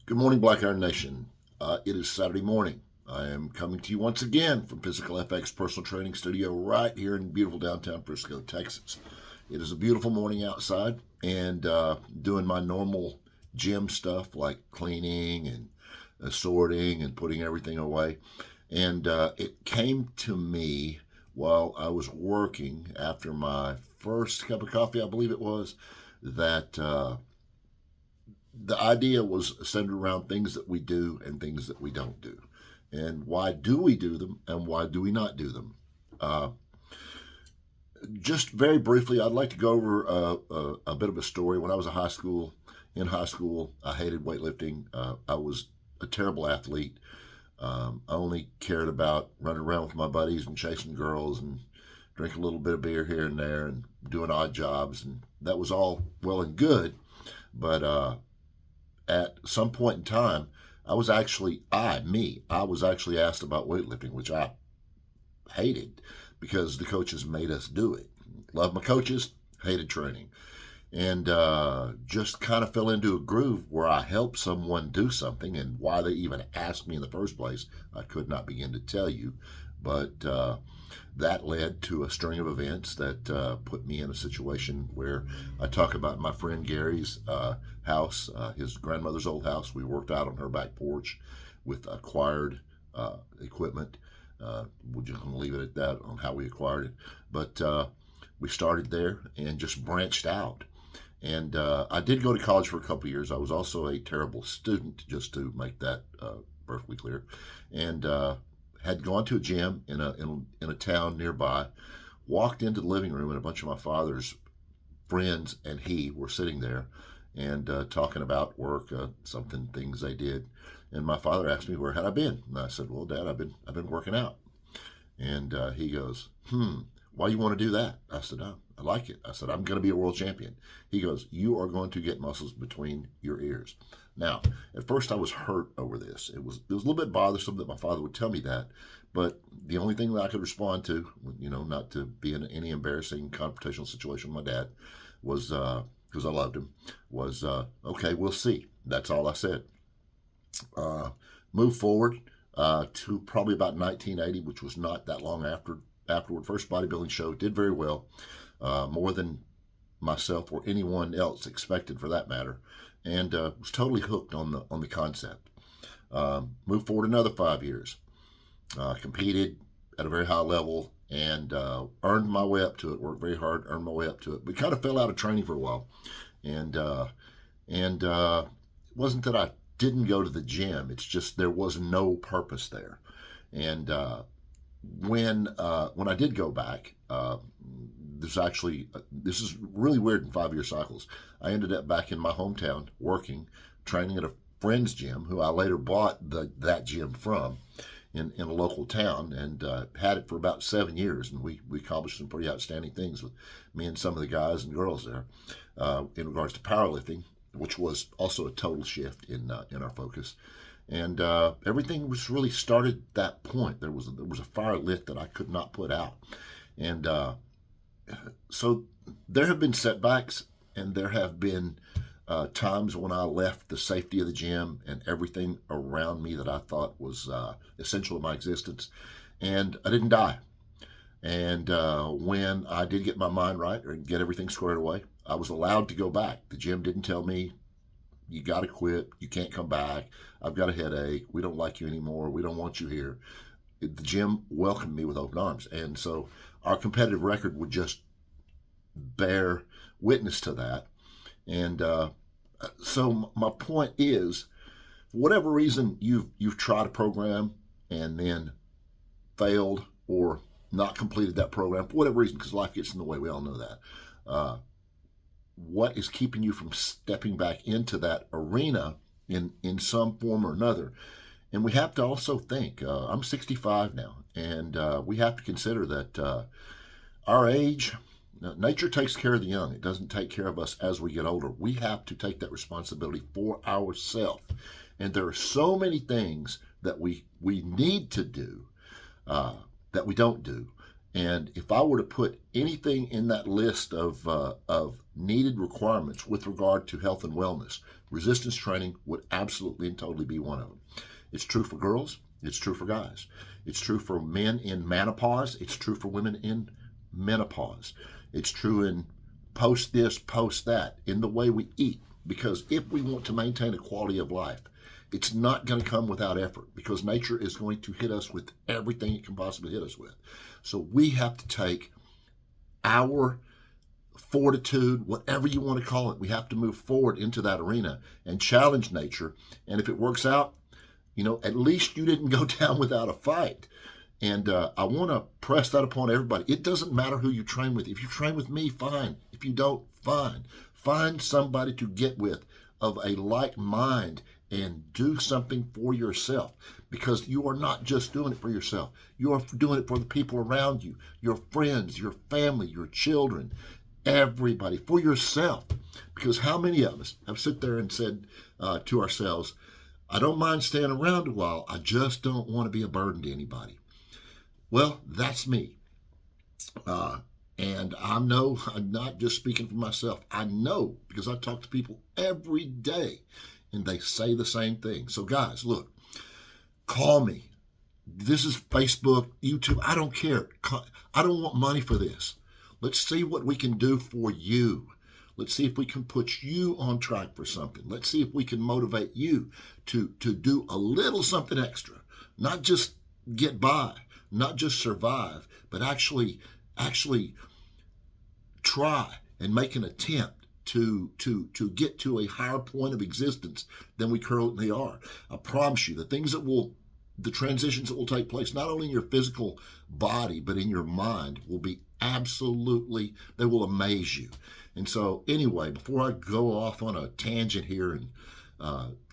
Good morning, Black Iron Nation. It is Saturday morning. I am coming to you once again from Physical FX Personal Training Studio right here in beautiful downtown Frisco, Texas. It is a beautiful morning outside and doing my normal gym stuff like cleaning and sorting and putting everything away. And it came to me while I was working after my first cup of coffee, I believe it was, that the idea was centered around things that we do and things that we don't do. And why do we do them and why do we not do them? Uh, just very briefly, I'd like to go over a bit of a story. When I was in high school, I hated weightlifting. I was a terrible athlete. I only cared about running around with my buddies and chasing girls and drinking a little bit of beer here and there and doing odd jobs. And that was all well and good. But at some point in time, I was actually asked about weightlifting, which I hated because the coaches made us do it. Love my coaches, hated training. And just kind of fell into a groove where I helped someone do something, and why they even asked me in the first place, I could not begin to tell you. But that led to a string of events that put me in a situation where I talk about my friend Gary's house, his grandmother's old house. We worked out on her back porch with acquired equipment. We're just going to leave it at that on how we acquired it. But we started there and just branched out. And I did go to college for a couple of years. I was also a terrible student, just to make that perfectly clear. And had gone to a gym in a town nearby, walked into the living room, and a bunch of my father's friends and he were sitting there and talking about work, things they did. And my father asked me where had I been, and I said, "Well, Dad, I've been working out." And he goes, "Why you want to do that?" I said, "Oh, I like it." I said, "I'm going to be a world champion." He goes, "You are going to get muscles between your ears." Now, at first I was hurt over this. It was a little bit bothersome that my father would tell me that, but the only thing that I could respond to, not to be in any embarrassing confrontational situation with my dad, was because I loved him, was okay, we'll see. That's all I said. Move forward to probably about 1980, which was not that long afterward. First bodybuilding show, did very well, more than myself or anyone else expected for that matter, and was totally hooked on the concept. Moved forward another 5 years, competed at a very high level, and earned my way up to it. Worked very hard, earned my way up to it. But kind of fell out of training for a while, and it wasn't that I didn't go to the gym. It's just there was no purpose there, and when I did go back, this is really weird in 5 year cycles. I ended up back in my hometown working, training at a friend's gym who I later bought that gym from in a local town, and had it for about 7 years, and we accomplished some pretty outstanding things with me and some of the guys and girls there in regards to powerlifting, which was also a total shift in our focus. And everything was really started at that point. There was a fire lit that I could not put out, and so there have been setbacks, and there have been times when I left the safety of the gym and everything around me that I thought was essential to my existence, and I didn't die. And when I did get my mind right or get everything squared away, I was allowed to go back. The gym didn't tell me, "You got to quit. You can't come back. I've got a headache. We don't like you anymore. We don't want you here." The gym welcomed me with open arms. And so our competitive record would just bear witness to that. And so my point is, for whatever reason you've tried a program and then failed or not completed that program for whatever reason, because life gets in the way. We all know that. What is keeping you from stepping back into that arena in some form or another? And we have to also think, I'm 65 now, and we have to consider that our age, nature takes care of the young. It doesn't take care of us as we get older. We have to take that responsibility for ourselves. And there are so many things that we need to do that we don't do. And if I were to put anything in that list of needed requirements with regard to health and wellness, resistance training would absolutely and totally be one of them. It's true for girls. It's true for guys. It's true for men in menopause. It's true for women in menopause. It's true in post this, post that, in the way we eat. Because if we want to maintain a quality of life, it's not going to come without effort, because nature is going to hit us with everything it can possibly hit us with. So we have to take our fortitude, whatever you want to call it, we have to move forward into that arena and challenge nature. And if it works out, at least you didn't go down without a fight. And I want to press that upon everybody. It doesn't matter who you train with. If you train with me, fine. If you don't, fine. Find somebody to get with of a like mind and do something for yourself, because you are not just doing it for yourself. You are doing it for the people around you, your friends, your family, your children, everybody, for yourself. Because how many of us have sit there and said to ourselves, I don't mind staying around a while, I just don't want to be a burden to anybody. Well, that's me. And I'm not just speaking for myself. I know, because I talk to people every day and they say the same thing. So guys, look, call me. This is Facebook, YouTube. I don't care. I don't want money for this. Let's see what we can do for you. Let's see if we can put you on track for something. Let's see if we can motivate you to do a little something extra. Not just get by, not just survive, but actually try and make an attempt to get to a higher point of existence than we currently are. I promise you, the transitions that will take place, not only in your physical body, but in your mind, will be they will amaze you. And so anyway, before I go off on a tangent here and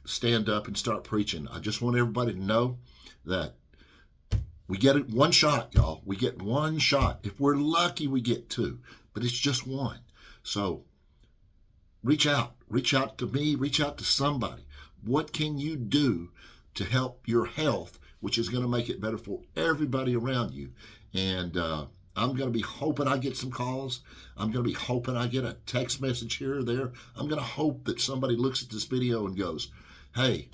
stand up and start preaching, I just want everybody to know that we get it one shot, y'all. We get one shot. If we're lucky, we get two, but it's just one. So reach out to me, reach out to somebody. What can you do to help your health, which is going to make it better for everybody around you? And I'm going to be hoping I get some calls. I'm going to be hoping I get a text message here or there. I'm going to hope that somebody looks at this video and goes, hey,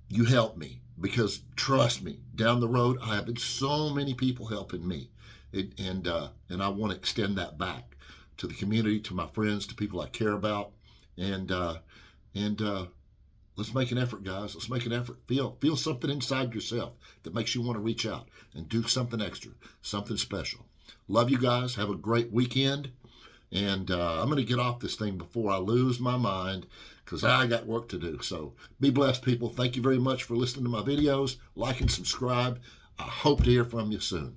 you helped me. Because trust me, down the road, I have been so many people helping me. And I want to extend that back to the community, to my friends, to people I care about. And let's make an effort, guys. Let's make an effort. Feel something inside yourself that makes you want to reach out and do something extra, something special. Love you guys. Have a great weekend. And I'm going to get off this thing before I lose my mind, because I got work to do. So be blessed, people. Thank you very much for listening to my videos. Like and subscribe. I hope to hear from you soon.